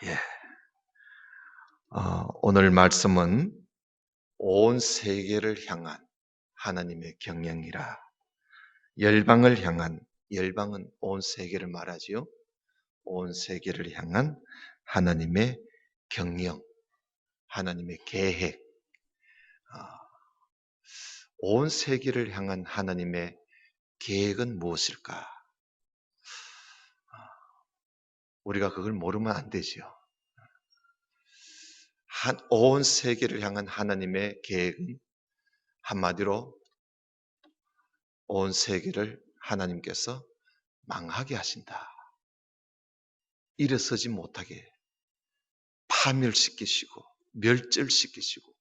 예. 오늘 말씀은 온 세계를 향한 하나님의 경영이라. 열방을 향한, 열방은 온 세계를 말하지요. 온 세계를 향한 하나님의 경영, 하나님의 계획. 아, 온 세계를 향한 하나님의 계획은 무엇일까? 우리가 그걸 모르면 안 되지요. 온 세계를 향한 하나님의 계획은 한마디로 온 세계를 하나님께서 망하게 하신다. 일어서지 못하게 파멸시키시고 멸절시키시고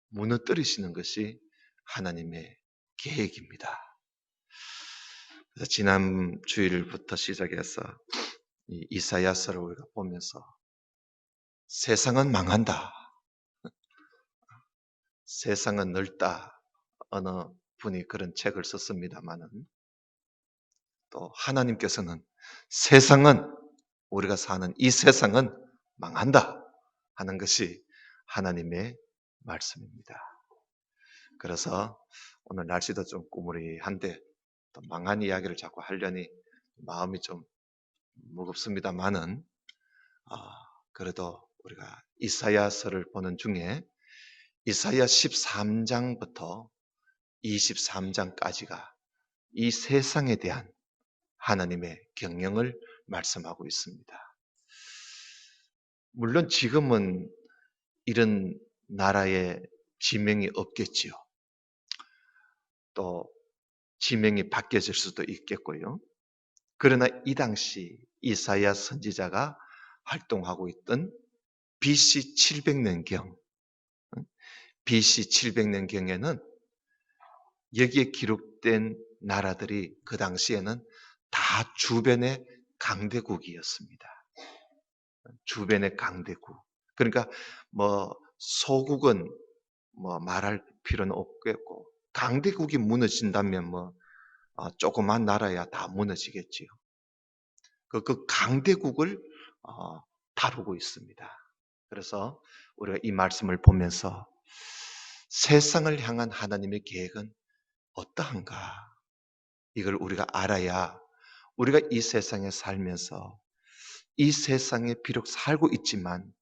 무너뜨리시는 것이 하나님의 계획입니다. 그래서 지난 주일부터 시작해서 이 이사야서를 우리가 보면서 세상은 망한다. 세상은 넓다. 어느 분이 그런 책을 썼습니다마는 또 하나님께서는 세상은 우리가 사는 이 세상은 망한다 하는 것이 하나님의 말씀입니다. 그래서 오늘 날씨도 좀 꾸무리한데 또 망한 이야기를 자꾸 하려니 마음이 좀 무겁습니다만은 그래도 우리가 이사야서를 보는 중에 이사야 13장부터 23장까지가 이 세상에 대한 하나님의 경영을 말씀하고 있습니다. 물론 지금은 이런 나라의 지명이 없겠지요. 또 지명이 바뀌어질 수도 있겠고요. 그러나 이 당시 이사야 선지자가 활동하고 있던 BC 700년경, BC 700년경에는 여기에 기록된 나라들이 그 당시에는 다 주변의 강대국이었습니다. 주변의 강대국. 그러니까 소국은 말할 필요는 없겠고 강대국이 무너진다면 조그만 나라야 다 무너지겠지요. 그 강대국을 다루고 있습니다. 그래서 우리가 이 말씀을 보면서 세상을 향한 하나님의 계획은 어떠한가? 이걸 우리가 알아야 우리가 이 세상에 살면서 이 세상에 비록 살고 있지만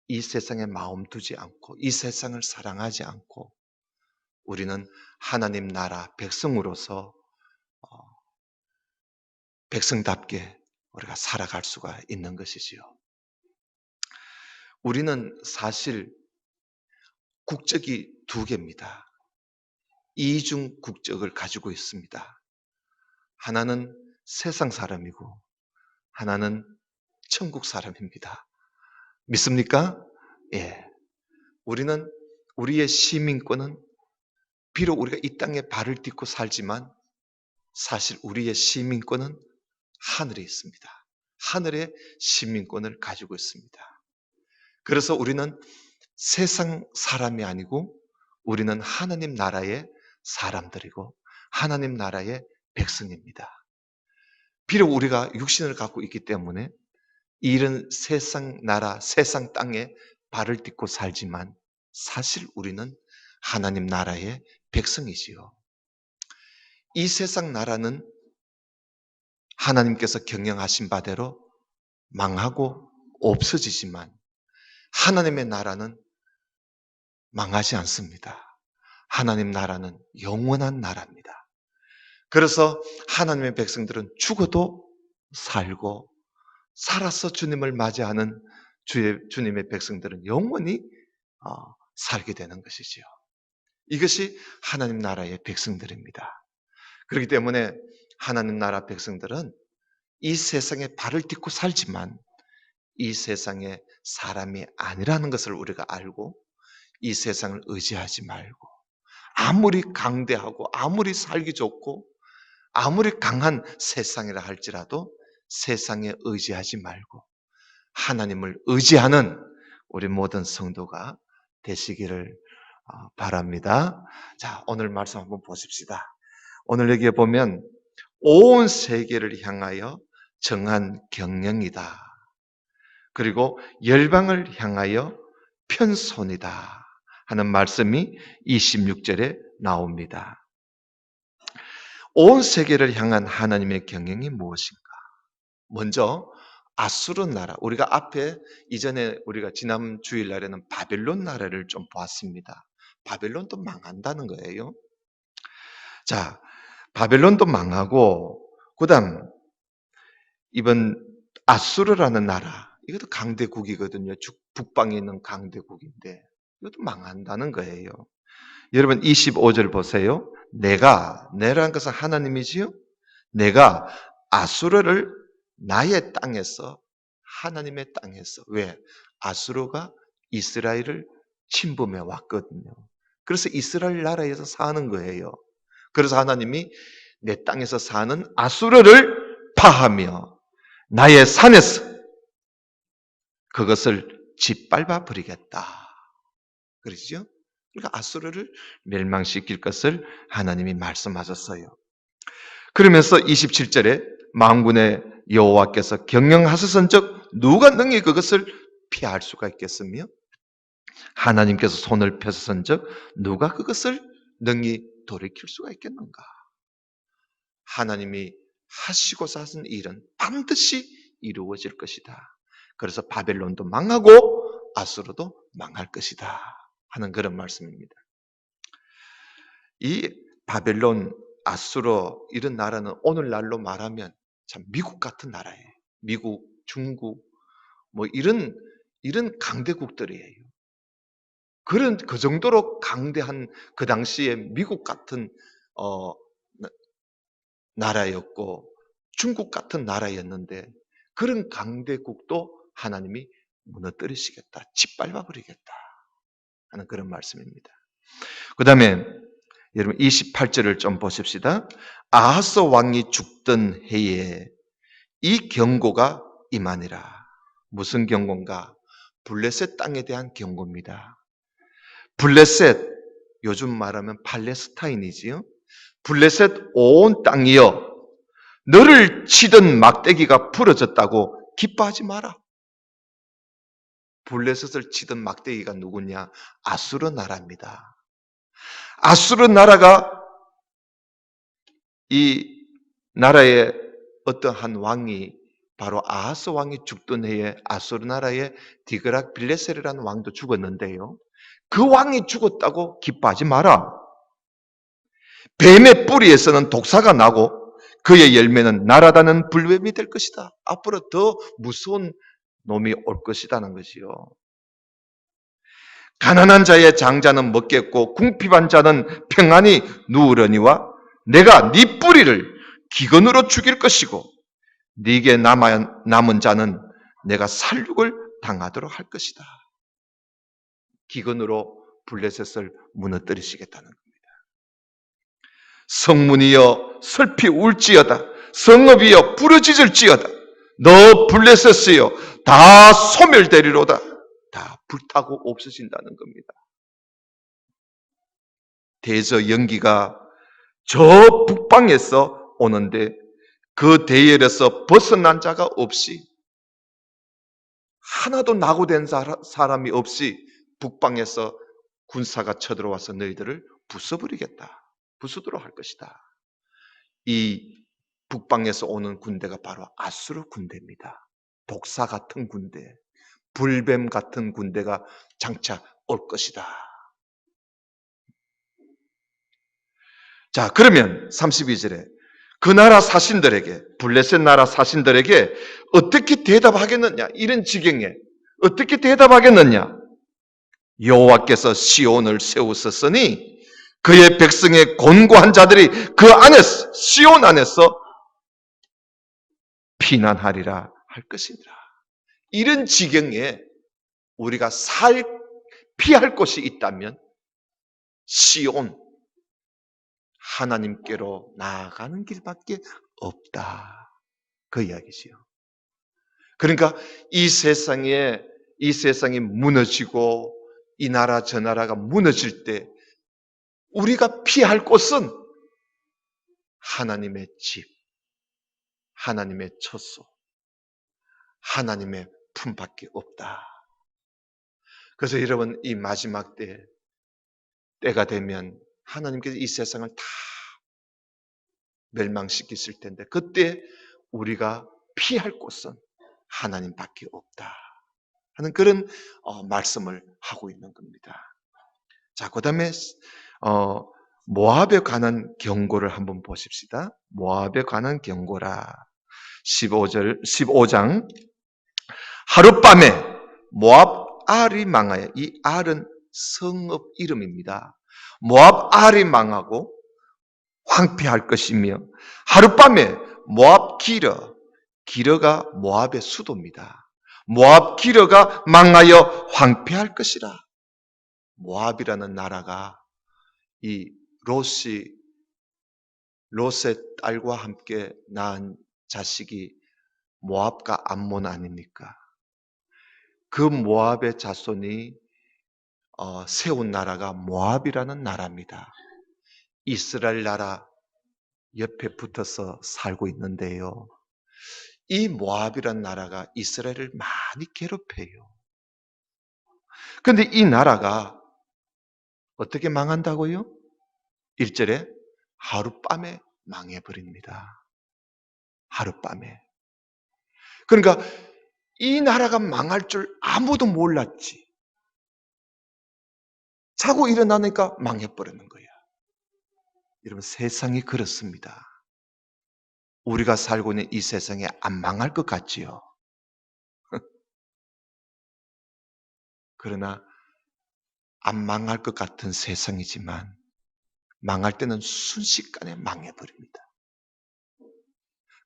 이 세상에 마음 두지 않고 이 세상을 사랑하지 않고 우리는 하나님 나라 백성으로서 백성답게 우리가 살아갈 수가 있는 것이지요. 우리는 사실 국적이 두 개입니다. 이중 국적을 가지고 있습니다. 하나는 세상 사람이고 하나는 천국 사람입니다. 믿습니까? 예. 우리는 우리의 시민권은 비록 우리가 이 땅에 발을 딛고 살지만 사실 우리의 시민권은 하늘에 있습니다. 하늘의 시민권을 가지고 있습니다. 그래서 우리는 세상 사람이 아니고 우리는 하나님 나라의 사람들이고 하나님 나라의 백성입니다. 비록 우리가 육신을 갖고 있기 때문에 이런 세상 나라, 세상 땅에 발을 딛고 살지만 사실 우리는 하나님 나라의 백성이지요. 이 세상 나라는 하나님께서 경영하신 바대로 망하고 없어지지만 하나님의 나라는 망하지 않습니다. 하나님 나라는 영원한 나라입니다. 그래서 하나님의 백성들은 죽어도 살고 살아서 주님을 맞이하는 주님의 백성들은 영원히 살게 되는 것이지요. 이것이 하나님 나라의 백성들입니다. 그렇기 때문에 하나님 나라 백성들은 이 세상에 발을 딛고 살지만 이 세상의 사람이 아니라는 것을 우리가 알고 이 세상을 의지하지 말고 아무리 강대하고 아무리 살기 좋고 아무리 강한 세상이라 할지라도 세상에 의지하지 말고 하나님을 의지하는 우리 모든 성도가 되시기를 바랍니다. 자, 오늘 말씀 한번 보십시다. 오늘 여기에 보면 온 세계를 향하여 정한 경영이다. 그리고 열방을 향하여 편손이다 하는 말씀이 26절에 나옵니다. 온 세계를 향한 하나님의 경영이 무엇인가? 먼저 아수르 나라, 우리가 앞에 이전에 우리가 지난 주일날에는 바벨론 나라를 좀 보았습니다. 바벨론도 망한다는 거예요. 자, 바벨론도 망하고 그다음 이번 아수르라는 나라, 이것도 강대국이거든요. 북방에 있는 강대국인데 이것도 망한다는 거예요. 여러분 25절 보세요. 내라는 것은 하나님이지요. 내가 아수르를 나의 땅에서, 하나님의 땅에서, 왜? 아수르가 이스라엘을 침범해 왔거든요. 그래서 이스라엘 나라에서 사는 거예요. 그래서 하나님이 내 땅에서 사는 아수르를 파하며 나의 산에서 그것을 짓밟아 버리겠다. 그러죠? 그러니까 아수르를 멸망시킬 것을 하나님이 말씀하셨어요. 그러면서 27절에 만군의 여호와께서 경영하셨은즉 누가 능히 그것을 피할 수가 있겠으며 하나님께서 손을 펴셨은즉 누가 그것을 능히 돌이킬 수가 있겠는가? 하나님이 하시고자 하신 일은 반드시 이루어질 것이다. 그래서 바벨론도 망하고 아수르도 망할 것이다 하는 그런 말씀입니다. 이 바벨론, 아수르 이런 나라는 오늘날로 말하면 참 미국 같은 나라예요. 미국, 중국 뭐 이런 강대국들이에요. 그 정도로 강대한 그 당시에 미국 같은 나라였고 중국 같은 나라였는데 그런 강대국도 하나님이 무너뜨리시겠다, 짓밟아 버리겠다 하는 그런 말씀입니다. 그 다음에 여러분 28절을 좀 보십시다. 아하스 왕이 죽던 해에 이 경고가 임하니라. 무슨 경고인가? 블레셋 땅에 대한 경고입니다. 블레셋, 요즘 말하면 팔레스타인이지요. 블레셋 온 땅이여, 너를 치던 막대기가 부러졌다고 기뻐하지 마라. 블레셋을 치던 막대기가 누구냐? 아수르 나라입니다. 아수르 나라가 이 나라의 어떠한 왕이 바로 아하스 왕이 죽던 해에 아수르 나라의 디그락 빌레셀이라는 왕도 죽었는데요. 그 왕이 죽었다고 기뻐하지 마라. 뱀의 뿌리에서는 독사가 나고 그의 열매는 날아다니는 불뱀이 될 것이다. 앞으로 더 무서운 놈이 올 것이라는 것이요. 가난한 자의 장자는 먹겠고 궁핍한 자는 평안히 누우려니와 내가 네 뿌리를 기근으로 죽일 것이고 네게 남은 자는 내가 살육을 당하도록 할 것이다. 기근으로 블레셋을 무너뜨리시겠다는 겁니다. 성문이여 슬피 울지어다. 성읍이여 부르짖을지어다. 너 블레셋이여 다 소멸되리로다. 다 불타고 없어진다는 겁니다. 대저 연기가 저 북방에서 오는데 그 대열에서 벗어난 자가 없이 하나도 낙오된 사람이 없이 북방에서 군사가 쳐들어와서 너희들을 부숴버리겠다. 부수도록 할 것이다. 이 북방에서 오는 군대가 바로 아수르 군대입니다. 독사 같은 군대, 불뱀 같은 군대가 장차 올 것이다. 자, 그러면 32절에 그 나라 사신들에게, 블레셋 나라 사신들에게 어떻게 대답하겠느냐? 이런 지경에 어떻게 대답하겠느냐? 여호와께서 시온을 세우셨으니 그의 백성의 곤고한 자들이 그 안에서, 시온 안에서 피난하리라 할 것이니라. 이런 지경에 우리가 피할 곳이 있다면 시온, 하나님께로 나아가는 길밖에 없다. 그 이야기지요. 그러니까 이 세상이 무너지고 이 나라 저 나라가 무너질 때 우리가 피할 곳은 하나님의 집, 하나님의 처소, 하나님의 품밖에 없다. 그래서 여러분, 이 마지막 때가 되면 하나님께서 이 세상을 다 멸망시키실 텐데, 그때 우리가 피할 곳은 하나님밖에 없다 하는 그런 말씀을 하고 있는 겁니다. 자, 그 다음에 모압에 관한 경고를 한번 보십시다. 모압에 관한 경고라. 15장. 하룻밤에 모압 알이 망하여, 이 알은 성읍 이름입니다. 모압 알이 망하고 황폐할 것이며, 하룻밤에 모압 기러가 모압의 수도입니다. 모압 기러가 망하여 황폐할 것이라. 모압이라는 나라가 이 롯의 딸과 함께 낳은 자식이 모압과 암몬 아닙니까? 그 모압의 자손이 세운 나라가 모압이라는 나라입니다. 이스라엘 나라 옆에 붙어서 살고 있는데요. 이 모압이라는 나라가 이스라엘을 많이 괴롭혀요. 그런데 이 나라가 어떻게 망한다고요? 1절에 하룻밤에 망해버립니다. 하룻밤에. 그러니까 이 나라가 망할 줄 아무도 몰랐지. 자고 일어나니까 망해버리는 거야. 여러분, 세상이 그렇습니다. 우리가 살고 있는 이 세상에 안 망할 것 같지요? 그러나 안 망할 것 같은 세상이지만 망할 때는 순식간에 망해버립니다.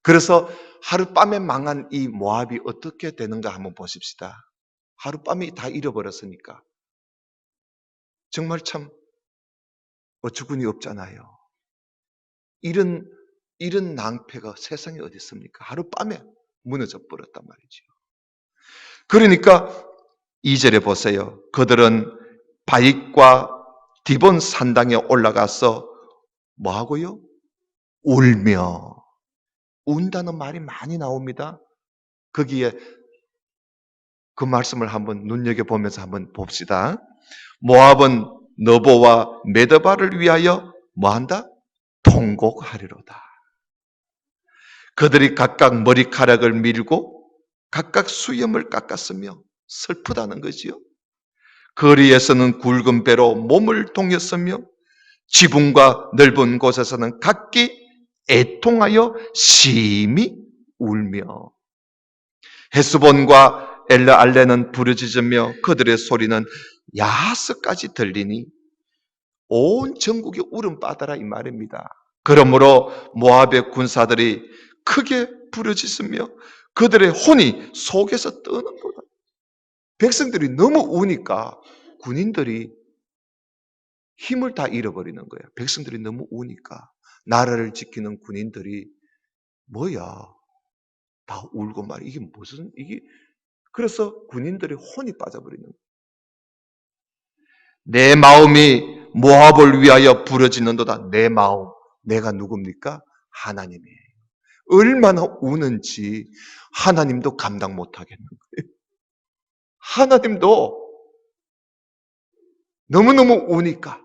그래서 하룻밤에 망한 이 모압이 어떻게 되는가 한번 보십시다. 하룻밤에 다 잃어버렸으니까 정말 참 어처구니 없잖아요. 이런 낭패가 세상에 어디 있습니까? 하룻밤에 무너져 버렸단 말이죠. 그러니까 2절에 보세요. 그들은 바익과 디본 산당에 올라가서 뭐 하고요? 울며. 운다는 말이 많이 나옵니다. 거기에 그 말씀을 한번 눈여겨보면서 한번 봅시다. 모압은 너보와 메드바를 위하여 뭐한다? 통곡하리로다. 그들이 각각 머리카락을 밀고 각각 수염을 깎았으며 슬프다는 거지요. 거리에서는 굵은 배로 몸을 동였으며 지붕과 넓은 곳에서는 각기 애통하여 심히 울며 헤스본과 엘르알레는 부르짖으며 그들의 소리는 야하스까지 들리니 온 전국이 울음바다라 이 말입니다. 그러므로 모압의 군사들이 크게 부르짖으며 그들의 혼이 속에서 떠는 거다. 백성들이 너무 우니까 군인들이 힘을 다 잃어버리는 거예요. 백성들이 너무 우니까 나라를 지키는 군인들이 뭐야 다 울고 말이야. 이게 무슨 그래서 군인들이 혼이 빠져버리는 거예요. 내 마음이 모압을 위하여 부러지는도다. 내 마음, 내가 누굽니까? 하나님이에요. 얼마나 우는지 하나님도 감당 못하겠는 거예요. 하나님도 너무너무 우니까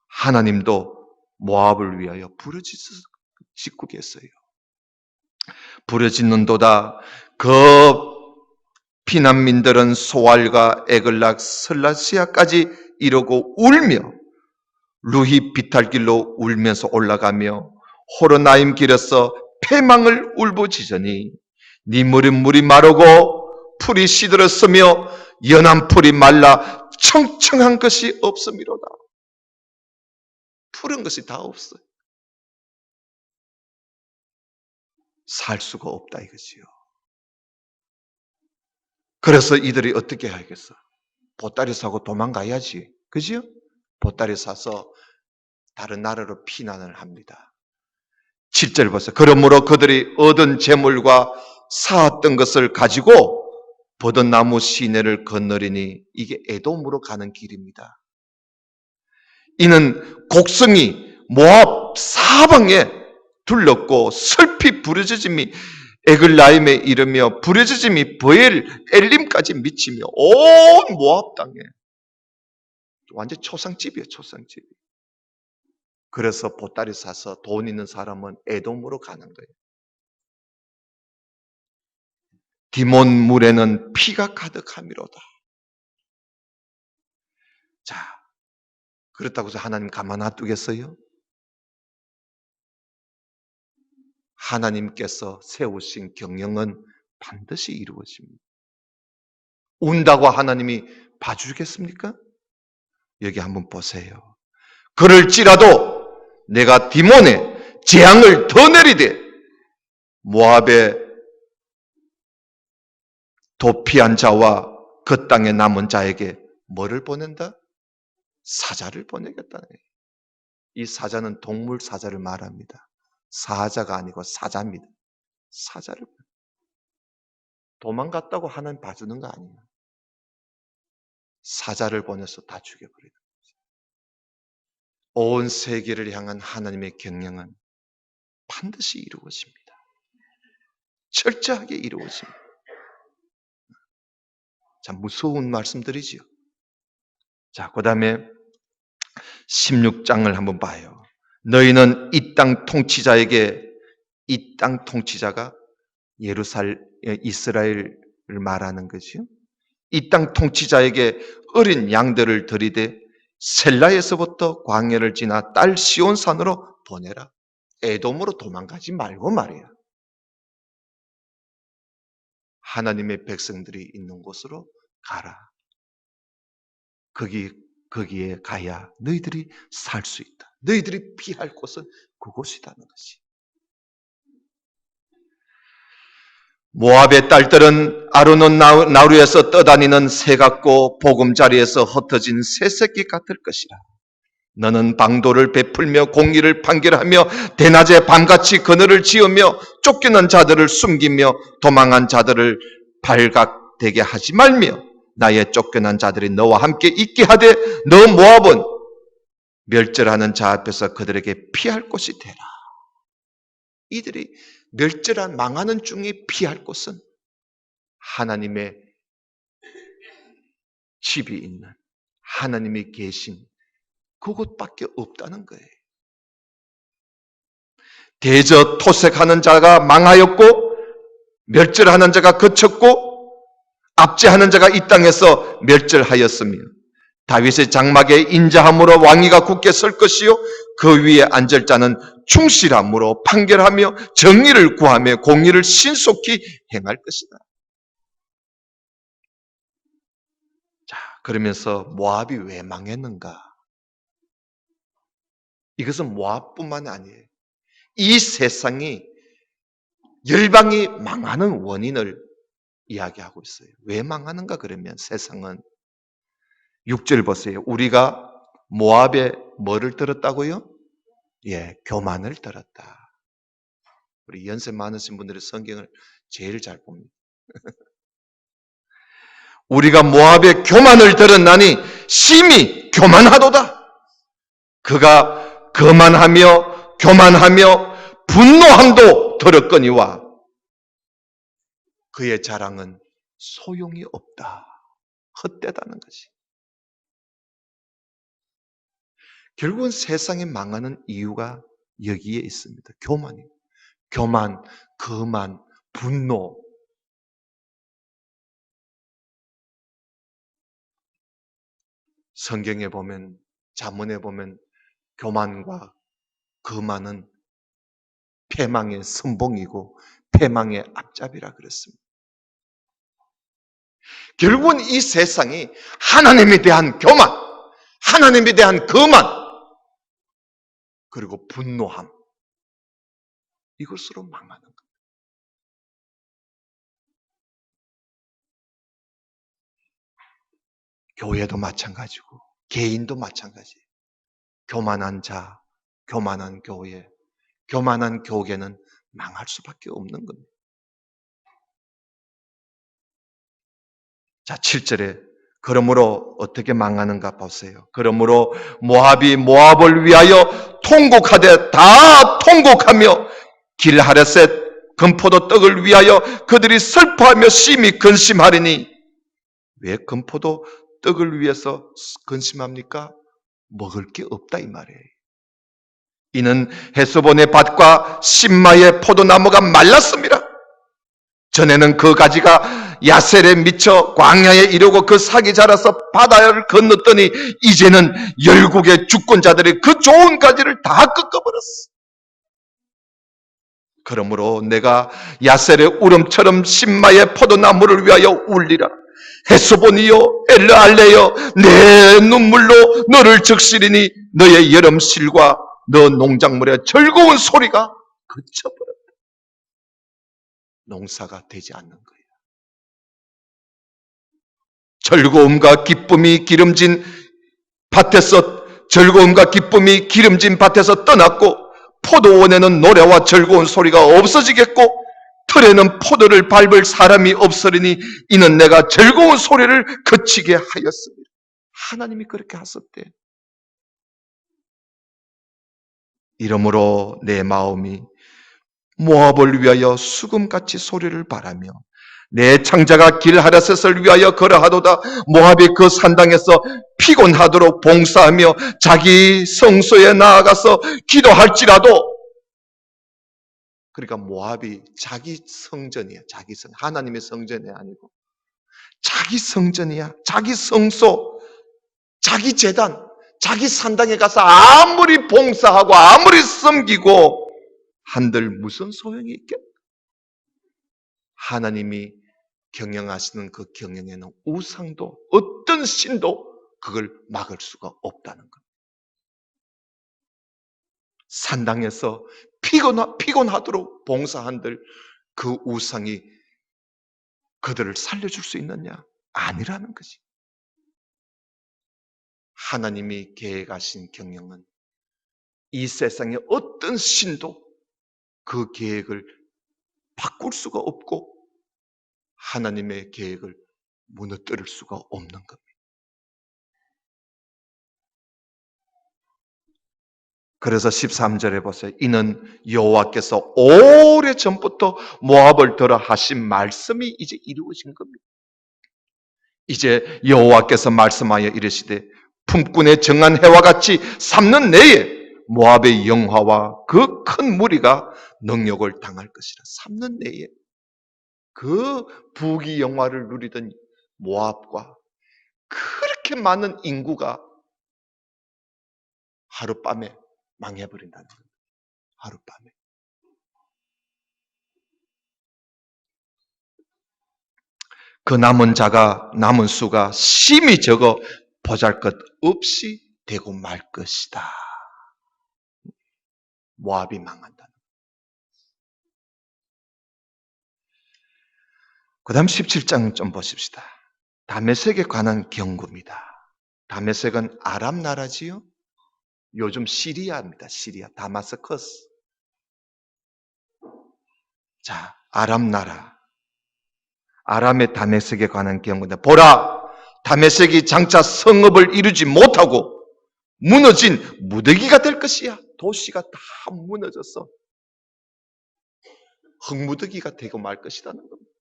하나님도 모압을 위하여 부르짖고 계세요. 부르짖는도다. 그 피난민들은 소알과 에글락, 슬라시아까지 이러고 울며 루히 비탈길로 울면서 올라가며 호로나임 길에서 패망을 울부짖으니 네 물이 마르고 풀이 시들었으며 연한 풀이 말라 청청한 것이 없음이로다. 푸른 것이 다 없어요. 살 수가 없다 이거지요. 그래서 이들이 어떻게 하겠어? 보따리 사고 도망가야지. 그죠? 보따리 사서 다른 나라로 피난을 합니다. 7절 보세요. 그러므로 그들이 얻은 재물과 사았던 것을 가지고 버드나무 시내를 건너리니 이게 에돔으로 가는 길입니다. 이는 곡성이 모압 사방에 둘렀고 슬피 부르짖음이 에글라임에 이르며 부르짖음이 브엘 엘림까지 미치며 온 모압 땅에 완전 초상집이에요. 초상집. 그래서 보따리 사서 돈 있는 사람은 에돔으로 가는 거예요. 디몬 물에는 피가 가득함이로다. 자, 그렇다고 해서 하나님 가만 놔두겠어요? 하나님께서 세우신 경영은 반드시 이루어집니다. 운다고 하나님이 봐주겠습니까? 여기 한번 보세요. 그럴지라도 내가 디몬에 재앙을 더 내리되 모압의 도피한 자와 그 땅에 남은 자에게 뭐를 보낸다? 사자를 보내겠다네. 이 사자는 동물 사자를 말합니다. 사자가 아니고 사자입니다. 사자를 도망갔다고 하나님 봐주는 거 아니에요. 사자를 보내서 다 죽여버리는 거죠. 온 세계를 향한 하나님의 경영은 반드시 이루어집니다. 철저하게 이루어집니다. 참 무서운 말씀들이지요. 자, 그 다음에 16장을 한번 봐요. 너희는 이 땅 통치자에게, 이 땅 통치자가 이스라엘을 말하는 거죠. 이 땅 통치자에게 어린 양들을 들이대 셀라에서부터 광야를 지나 딸 시온산으로 보내라. 에돔으로 도망가지 말고 말이야. 하나님의 백성들이 있는 곳으로 가라. 거기에 가야 너희들이 살 수 있다. 너희들이 피할 곳은 그곳이라는 것이. 모압의 딸들은 아르논 나루에서 떠다니는 새 같고 보금자리에서 흩어진 새새끼 같을 것이라. 너는 방도를 베풀며 공의를 판결하며 대낮에 밤같이 그늘을 지으며 쫓기는 자들을 숨기며 도망한 자들을 발각되게 하지 말며 나의 쫓겨난 자들이 너와 함께 있게 하되 너 모압은 멸절하는 자 앞에서 그들에게 피할 곳이 되라. 이들이 멸절한 망하는 중에 피할 곳은 하나님의 집이 있는, 하나님이 계신 그곳밖에 없다는 거예요. 대저토색하는 자가 망하였고 멸절하는 자가 그쳤고 압제하는 자가 이 땅에서 멸절하였으며 다윗의 장막에 인자함으로 왕위가 굳게 설 것이요 그 위에 앉을 자는 충실함으로 판결하며 정의를 구하며 공의를 신속히 행할 것이다. 자, 그러면서 모압이 왜 망했는가? 이것은 모압뿐만 아니에요. 이 세상이 열방이 망하는 원인을 이야기하고 있어요. 왜 망하는가 그러면 세상은 6절 보세요. 우리가 모압에 뭐를 들었다고요? 예, 교만을 들었다. 우리 연세 많으신 분들이 성경을 제일 잘 봅니다. 우리가 모압의 교만을 들었나니 심히 교만하도다. 그가 거만하며 교만하며 분노함도 들었거니와 그의 자랑은 소용이 없다. 헛되다는 것이. 결국은 세상이 망하는 이유가 여기에 있습니다. 교만이에요. 교만, 거만, 분노. 성경에 보면, 잠언에 보면 교만과 거만은 패망의 선봉이고 패망의 앞잡이라 그랬습니다. 결국은 이 세상이 하나님에 대한 교만, 하나님에 대한 거만, 그리고 분노함, 이것으로 망하는 겁니다. 교회도 마찬가지고 개인도 마찬가지예요. 교만한 자, 교만한 교회, 교만한 교계는 망할 수밖에 없는 겁니다. 자, 7절에 그러므로 어떻게 망하는가 보세요. 그러므로 모압이 모압을 위하여 통곡하되 다 통곡하며 길하레셋 금포도 떡을 위하여 그들이 슬퍼하며 심히 근심하리니. 왜 금포도 떡을 위해서 근심합니까? 먹을 게 없다 이 말이에요. 이는 헤스본의 밭과 심마의 포도나무가 말랐습니다. 전에는 그 가지가 야셀에 미쳐 광야에 이르고 그 삭이 자라서 바다를 건넜더니 이제는 열국의 주권자들이 그 좋은 가지를 다 꺾어버렸어. 그러므로 내가 야셀의 울음처럼 심마의 포도나무를 위하여 울리라. 헤스본이여 엘르알레여 내 눈물로 너를 적시리니 너의 여름실과 너 농작물의 즐거운 소리가 그쳐버렸다. 농사가 되지 않는 거예요. 즐거움과 기쁨이 기름진 밭에서 떠났고 포도원에는 노래와 즐거운 소리가 없어지겠고 틀에는 포도를 밟을 사람이 없으리니 이는 내가 즐거운 소리를 그치게 하였습니다. 하나님이 그렇게 하셨대. 이러므로 내 마음이 모압을 위하여 수금같이 소리를 바라며 내 창자가 길하라셋을 위하여 걸어하도다. 모압이 그 산당에서 피곤하도록 봉사하며 자기 성소에 나아가서 기도할지라도. 그러니까 모압이 자기 성전이야. 자기 성, 하나님의 성전이 아니고 자기 성전이야. 자기 성소, 자기 제단, 자기 산당에 가서 아무리 봉사하고 아무리 섬기고 한들 무슨 소용이 있겠다. 하나님이 경영하시는 그 경영에는 우상도 어떤 신도 그걸 막을 수가 없다는 겁니다. 산당에서 피곤하도록 봉사한들 그 우상이 그들을 살려줄 수 있느냐? 아니라는 것이. 하나님이 계획하신 경영은 이 세상의 어떤 신도 그 계획을 바꿀 수가 없고 하나님의 계획을 무너뜨릴 수가 없는 겁니다. 그래서 13절에 보세요. 이는 여호와께서 오래전부터 모압을 들어 하신 말씀이 이제 이루어진 겁니다. 이제 여호와께서 말씀하여 이르시되 품꾼의 정한 해와 같이 삼는 내에 모압의 영화와 그 큰 무리가 능욕을 당할 것이라. 삼는 내에 그 부귀 영화를 누리던 모압과 그렇게 많은 인구가 하룻밤에 망해버린다는 거예요. 하룻밤에. 그 남은 수가 심히 적어 보잘것없이 되고 말 것이다. 모압이 망한다. 그 다음 17장 좀 보십시다. 다메섹에 관한 경고입니다. 다메섹은 아람 나라지요. 요즘 시리아입니다. 시리아, 다마스커스. 자, 아람 나라. 아람의 다메섹에 관한 경고인데, 보라, 다메섹이 장차 성읍을 이루지 못하고 무너진 무더기가 될 것이야. 도시가 다 무너져서 흙무더기가 되고 말 것이라는 겁니다.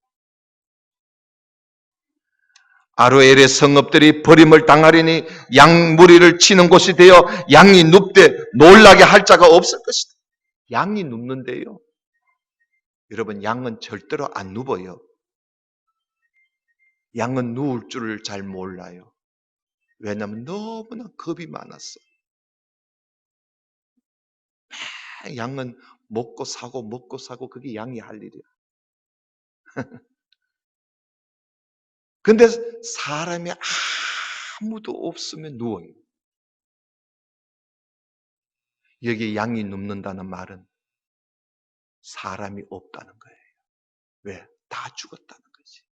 아로엘의 성읍들이 버림을 당하리니 양무리를 치는 곳이 되어 양이 눕되 놀라게 할 자가 없을 것이다. 양이 눕는데요. 여러분, 양은 절대로 안 눕어요. 양은 누울 줄을 잘 몰라요. 왜냐하면 너무나 겁이 많았어. 양은 먹고 사고 그게 양이 할 일이야. 근데 사람이 아무도 없으면 누워요. 여기 양이 눕는다는 말은 사람이 없다는 거예요. 왜? 다 죽었다는 거지.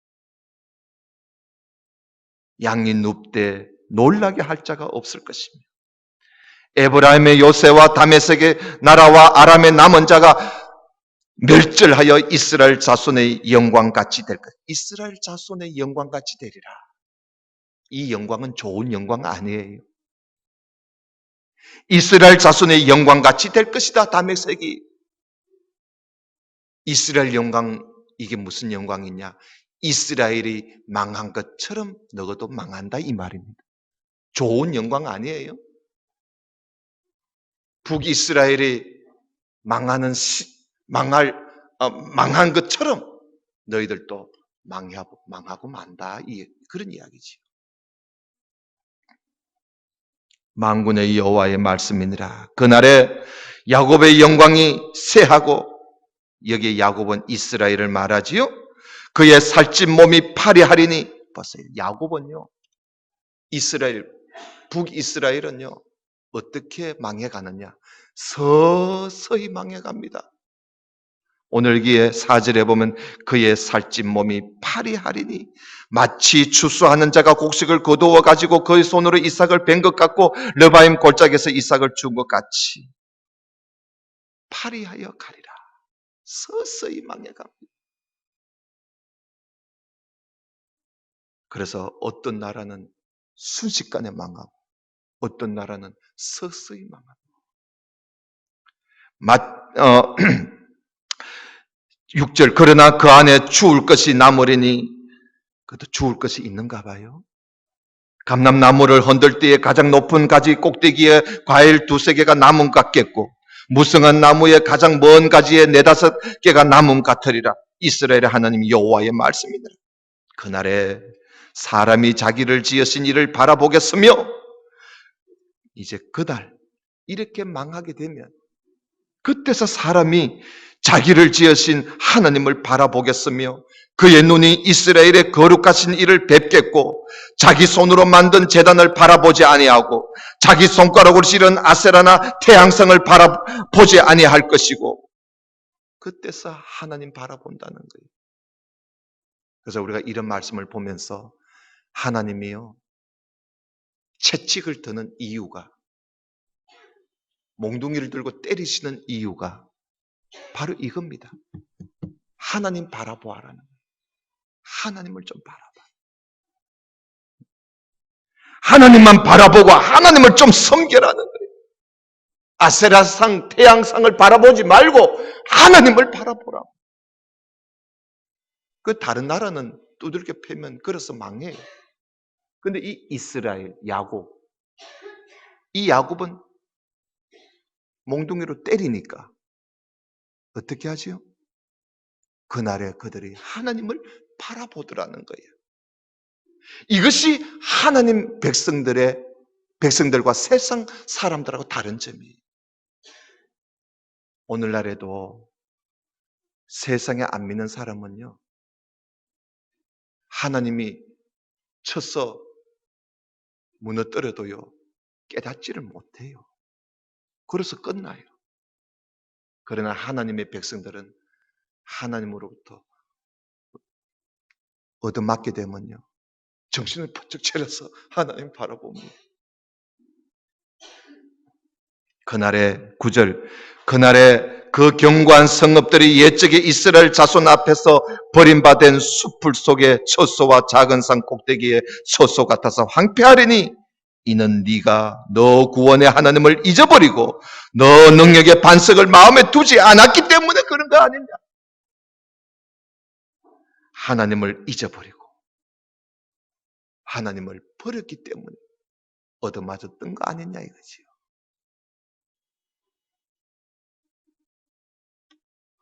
양이 눕되 놀라게 할 자가 없을 것입니다. 에브라임의 요새와 다메섹의 나라와 아람의 남은 자가 멸절하여 이스라엘 자손의 영광같이 될 것. 이스라엘 자손의 영광같이 되리라. 이 영광은 좋은 영광 아니에요. 이스라엘 자손의 영광같이 될 것이다. 다메섹이. 이스라엘 영광, 이게 무슨 영광이냐? 이스라엘이 망한 것처럼 너희도 망한다 이 말입니다. 좋은 영광 아니에요? 북이스라엘이 망하는 망한 것처럼 너희들도 망하고 만다. 그런 이야기지. 만군의 여호와의 말씀이니라. 그날에 야곱의 영광이 쇠하고, 여기에 야곱은 이스라엘을 말하지요. 그의 살찐 몸이 파리하리니, 보세요. 야곱은요, 이스라엘, 북이스라엘은요, 어떻게 망해가느냐? 서서히 망해갑니다. 오늘 기에 4절에 보면 그의 살찐 몸이 파리하리니, 마치 추수하는 자가 곡식을 거두어 가지고 그의 손으로 이삭을 벤 것 같고 르바임 골짜기에서 이삭을 준 것 같이 파리하여 가리라. 서서히 망해갑니다. 그래서 어떤 나라는 순식간에 망하고 어떤 나라는 서서히 망하고. 6절, 그러나 그 안에 주울 것이 남으리니, 그것도 주울 것이 있는가 봐요. 감람나무를 흔들 때에 가장 높은 가지 꼭대기에 과일 2-3개가 남은 것 같겠고, 무성한 나무의 가장 먼 가지에 4-5개가 남은 것 같으리라. 이스라엘의 하나님 여호와의 말씀이니라. 그날에 사람이 자기를 지으신 이를 바라보겠으며, 이제 그날 이렇게 망하게 되면 그때서 사람이 자기를 지으신 하나님을 바라보겠으며 그의 눈이 이스라엘의 거룩하신 이를 뵙겠고, 자기 손으로 만든 제단을 바라보지 아니하고 자기 손가락으로 지른 아세라나 태양성을 바라보지 아니할 것이고, 그때서 하나님 바라본다는 거예요. 그래서 우리가 이런 말씀을 보면서 하나님이요, 채찍을 드는 이유가, 몽둥이를 들고 때리시는 이유가 바로 이겁니다. 하나님 바라보아라는 거예요. 하나님을 좀 바라봐. 하나님만 바라보고 하나님을 좀 섬겨라는 거예요. 아세라상, 태양상을 바라보지 말고 하나님을 바라보라. 그 다른 나라는 두들겨 패면 그래서 망해요. 근데 이 이스라엘, 야곱, 이 야곱은 몽둥이로 때리니까 어떻게 하지요? 그날에 그들이 하나님을 바라보더라는 거예요. 이것이 하나님 백성들과 세상 사람들하고 다른 점이에요. 오늘날에도 세상에 안 믿는 사람은요, 하나님이 쳐서 무너뜨려도요, 깨닫지를 못해요. 그래서 끝나요. 그러나 하나님의 백성들은 하나님으로부터 얻어맞게 되면요, 정신을 번쩍 차려서 하나님 바라봅니다. 그날의 9절, 그날에 그 견고한 성읍들이 옛적에 이스라엘 자손 앞에서 버림받은 숲풀 속에 처소와 작은 산 꼭대기에 처소 같아서 황폐하리니, 이는 네가 너 구원의 하나님을 잊어버리고 너 능력의 반석을 마음에 두지 않았기 때문에 그런 거 아니냐. 하나님을 잊어버리고 하나님을 버렸기 때문에 얻어맞았던 거 아니냐 이거지요.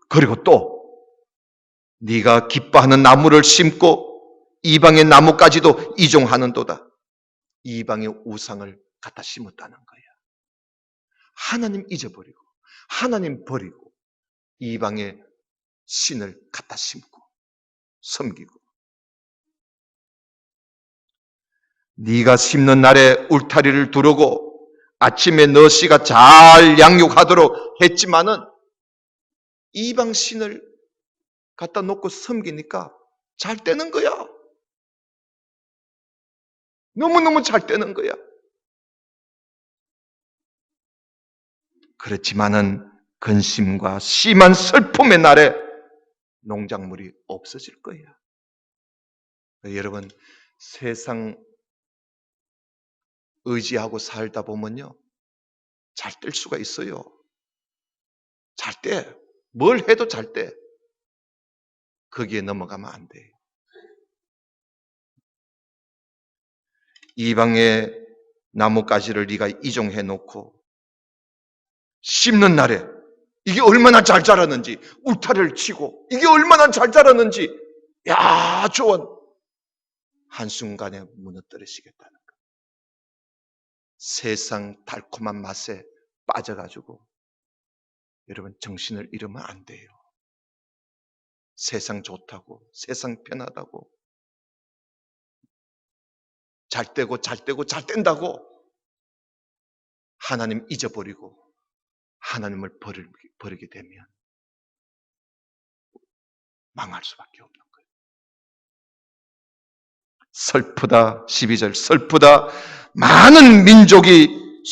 그리고 또 네가 기뻐하는 나무를 심고 이방의 나무까지도 이종하는도다. 이방의 우상을 갖다 심었다는 거야. 하나님 잊어버리고 하나님 버리고 이방의 신을 갖다 심고 섬기고, 네가 심는 날에 울타리를 두르고 아침에 너 씨가 잘 양육하도록 했지만은 이방 신을 갖다 놓고 섬기니까 잘 되는 거야. 너무너무 잘 되는 거야. 그렇지만은 근심과 심한 슬픔의 날에 농작물이 없어질 거야. 여러분, 세상 의지하고 살다 보면요, 잘 될 수가 있어요. 잘 돼. 뭘 해도 잘 돼. 거기에 넘어가면 안 돼요. 이방의 나뭇가지를 네가 이종해 놓고 씹는 날에 이게 얼마나 잘 자랐는지, 울타리를 치고 이게 얼마나 잘 자랐는지, 야, 조언 한순간에 무너뜨리시겠다는 거. 세상 달콤한 맛에 빠져가지고 여러분 정신을 잃으면 안 돼요. 세상 좋다고, 세상 편하다고, 잘 되고 잘 되고 잘 된다고 하나님 잊어버리고 하나님을 버리게 되면 망할 수밖에 없는 거예요. 슬프다. 12절 슬프다. 많은 민족이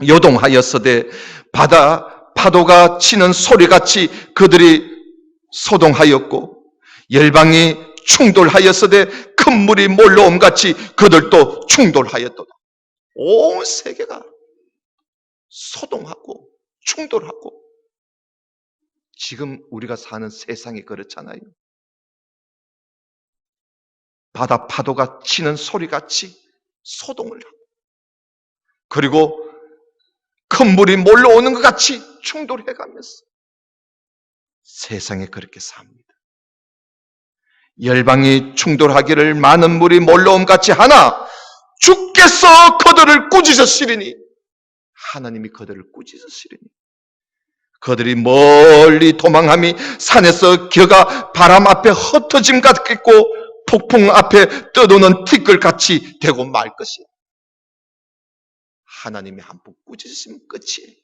요동하였으되 바다 파도가 치는 소리같이 그들이 소동하였고, 열방이 충돌하였으되 큰 물이 몰려옴같이 그들도 충돌하였도다. 온 세계가 소동하고 충돌하고, 지금 우리가 사는 세상이 그렇잖아요. 바다 파도가 치는 소리같이 소동을 하고, 그리고 큰 물이 몰려오는 것 같이 충돌해가면서 세상에 그렇게 삽니다. 열방이 충돌하기를 많은 물이 몰려옴 같이 하나 주께서 그들을 꾸짖으시리니, 하나님이 그들을 꾸짖으시리니, 그들이 멀리 도망함이 산에서 겨가 바람 앞에 흩어짐 같겠고 폭풍 앞에 떠도는 티끌같이 되고 말 것이야. 하나님이 한 번 꾸짖으시면 끝이에요.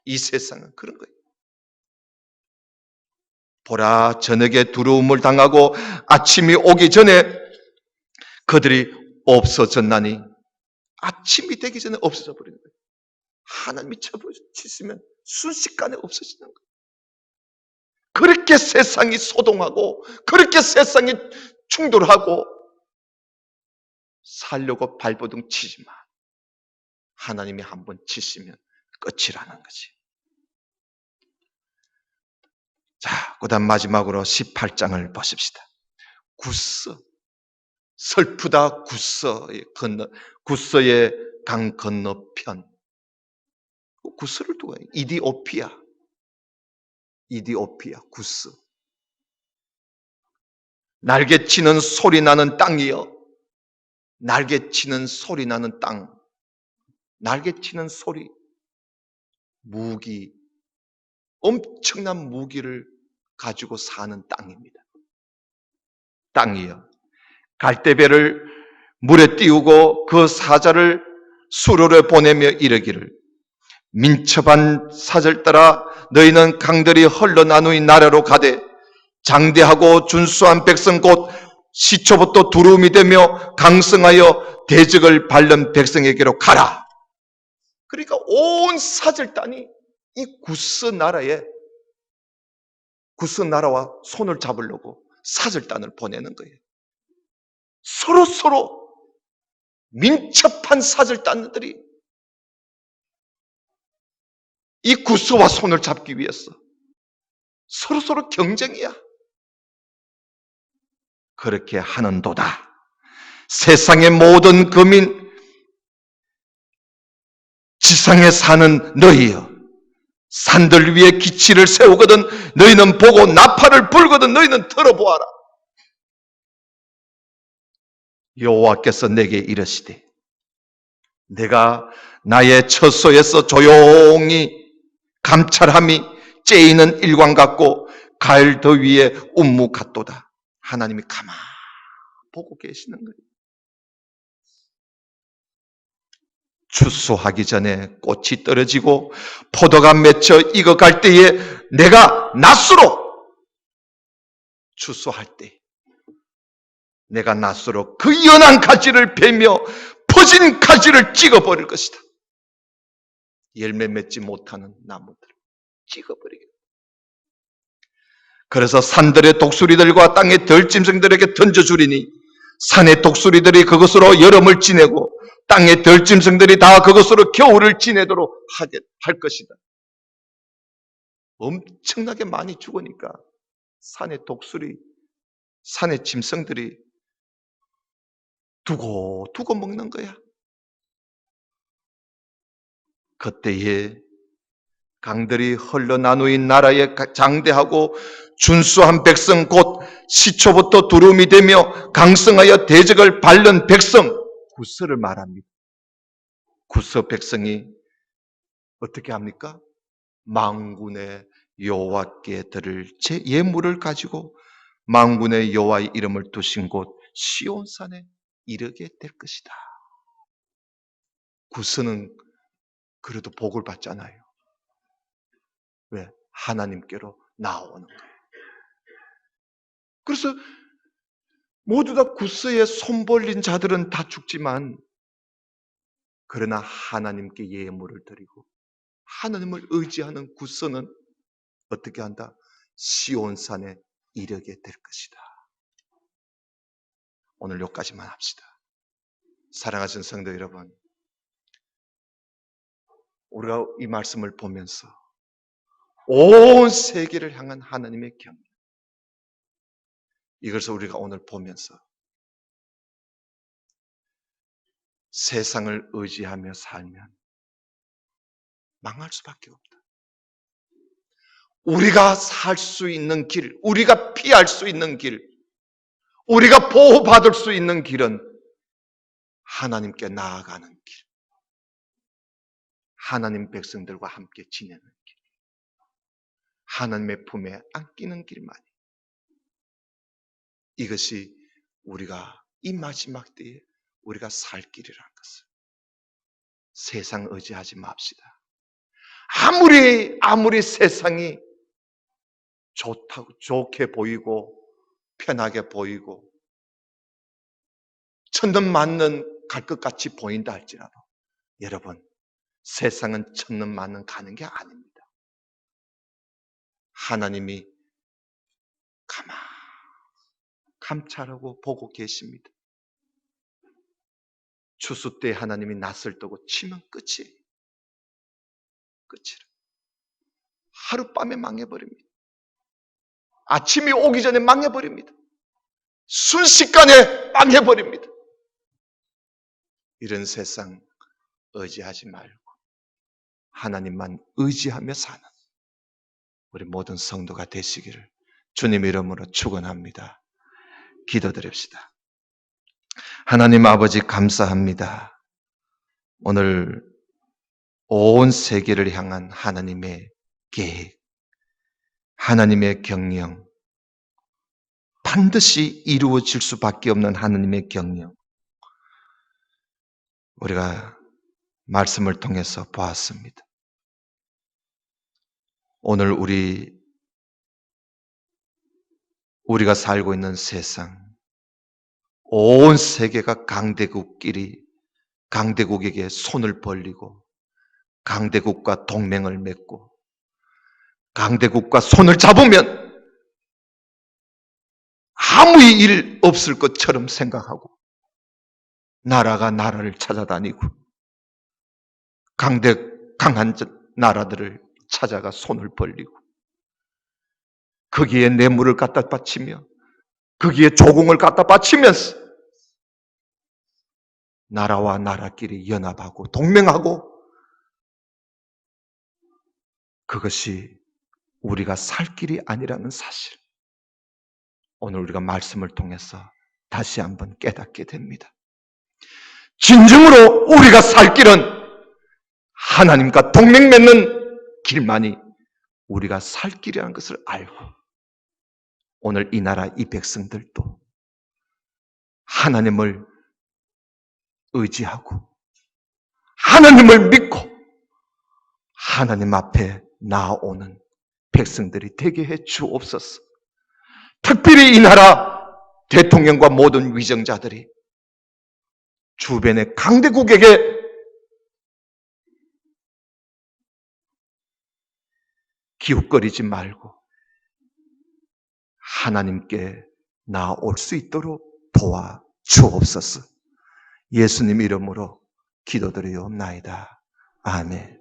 이 세상은 그런 거예요. 보라, 저녁에 두려움을 당하고 아침이 오기 전에 그들이 없어졌나니, 아침이 되기 전에 없어져 버리는 거예요. 하나님이 쳐주시면 순식간에 없어지는 거예요. 그렇게 세상이 소동하고 그렇게 세상이 충돌하고 살려고 발버둥 치지만 하나님이 한번 치시면 끝이라는 거지. 자, 그 다음 마지막으로 18장을 보십시다. 구스, 슬프다. 구스의 강 건너편. 구스를 두고 이디오피아, 구스. 날개치는 소리 나는 땅이여. 날개치는 소리 나는 땅. 날개치는 소리. 무기, 엄청난 무기를 가지고 사는 땅입니다. 땅이여, 갈대배를 물에 띄우고 그 사자를 수로를 보내며 이르기를, 민첩한 사절 따라 너희는 강들이 흘러나누이 나라로 가되 장대하고 준수한 백성 곧 시초부터 두루움이 되며 강성하여 대적을 밟는 백성에게로 가라. 그러니까 온 사절단이 이 구스 나라와 손을 잡으려고 사절단을 보내는 거예요. 서로 민첩한 사절단들이 이 구스와 손을 잡기 위해서 서로 경쟁이야. 그렇게 하는도다. 세상의 모든 거민, 지상에 사는 너희여, 산들 위에 기치를 세우거든 너희는 보고 나팔을 불거든 너희는 들어보아라. 여호와께서 내게 이르시되, 내가 나의 처소에서 조용히 감찰함이 째이는 일광 같고 가을 더위에 운무 같도다. 하나님이 가만 보고 계시는 거예요. 추수하기 전에 꽃이 떨어지고 포도가 맺혀 익어갈 때에 내가 낫수로, 추수할 때 내가 낫수로 그 연한 가지를 베며 퍼진 가지를 찍어버릴 것이다. 열매 맺지 못하는 나무들을 찍어버리겠다. 그래서 산들의 독수리들과 땅의 들짐승들에게 던져주리니 산의 독수리들이 그것으로 여름을 지내고 땅의 들짐승들이 다 그것으로 겨울을 지내도록 할 것이다. 엄청나게 많이 죽으니까 산의 독수리, 산의 짐승들이 두고 먹는 거야. 그때에 강들이 흘러나누인 나라에 장대하고 준수한 백성 곧 시초부터 두름이 되며 강성하여 대적을 밟는 백성, 구스를 말합니다. 구스 백성이 어떻게 합니까? 만군의 여호와께 드릴 제 예물을 가지고 만군의 여호와의 이름을 두신 곳 시온산에 이르게 될 것이다. 구스는 그래도 복을 받잖아요. 왜? 하나님께로 나오는 거예요. 그래서 모두 다 구스에 손 벌린 자들은 다 죽지만 그러나 하나님께 예물을 드리고 하나님을 의지하는 구스는 어떻게 한다? 시온산에 이르게 될 것이다. 오늘 여기까지만 합시다. 사랑하신 성도 여러분, 우리가 이 말씀을 보면서 온 세계를 향한 하나님의 경륜, 이것을 우리가 오늘 보면서 세상을 의지하며 살면 망할 수밖에 없다. 우리가 살 수 있는 길, 우리가 피할 수 있는 길, 우리가 보호받을 수 있는 길은 하나님께 나아가는 길, 하나님 백성들과 함께 지내는 길, 하나님의 품에 안기는 길만이, 이것이 우리가 이 마지막 때에 우리가 살 길이라는 것을 세상 의지하지 맙시다. 아무리 세상이 좋게 보이고 편하게 보이고 천년 만년 갈 것 같이 보인다 할지라도 여러분, 세상은 천년 만년 가는 게 아닙니다. 하나님이 감찰하고 보고 계십니다. 추수 때 하나님이 낯을 뜨고 치면 끝이에요. 끝이라. 하룻밤에 망해버립니다. 아침이 오기 전에 망해버립니다. 순식간에 망해버립니다. 이런 세상 의지하지 말고 하나님만 의지하며 사는 우리 모든 성도가 되시기를 주님 이름으로 축원합니다. 기도드립시다. 하나님 아버지 감사합니다. 오늘 온 세계를 향한 하나님의 계획, 하나님의 경영, 반드시 이루어질 수밖에 없는 하나님의 경영, 우리가 말씀을 통해서 보았습니다. 오늘 우리가 살고 있는 세상, 온 세계가 강대국에게 손을 벌리고 강대국과 동맹을 맺고 강대국과 손을 잡으면 아무 일 없을 것처럼 생각하고 나라가 나라를 찾아다니고 강한 나라들을 찾아가 손을 벌리고 거기에 뇌물을 갖다 바치며 거기에 조공을 갖다 바치면서 나라와 나라끼리 연합하고 동맹하고, 그것이 우리가 살 길이 아니라는 사실, 오늘 우리가 말씀을 통해서 다시 한번 깨닫게 됩니다. 진정으로 우리가 살 길은 하나님과 동맹 맺는 길만이 우리가 살 길이라는 것을 알고, 오늘 이 나라 이 백성들도 하나님을 의지하고 하나님을 믿고 하나님 앞에 나아오는 백성들이 되게 해 주옵소서. 특별히 이 나라 대통령과 모든 위정자들이 주변의 강대국에게 기웃거리지 말고 하나님께 나아올 수 있도록 도와 주옵소서. 예수님 이름으로 기도드리옵나이다. 아멘.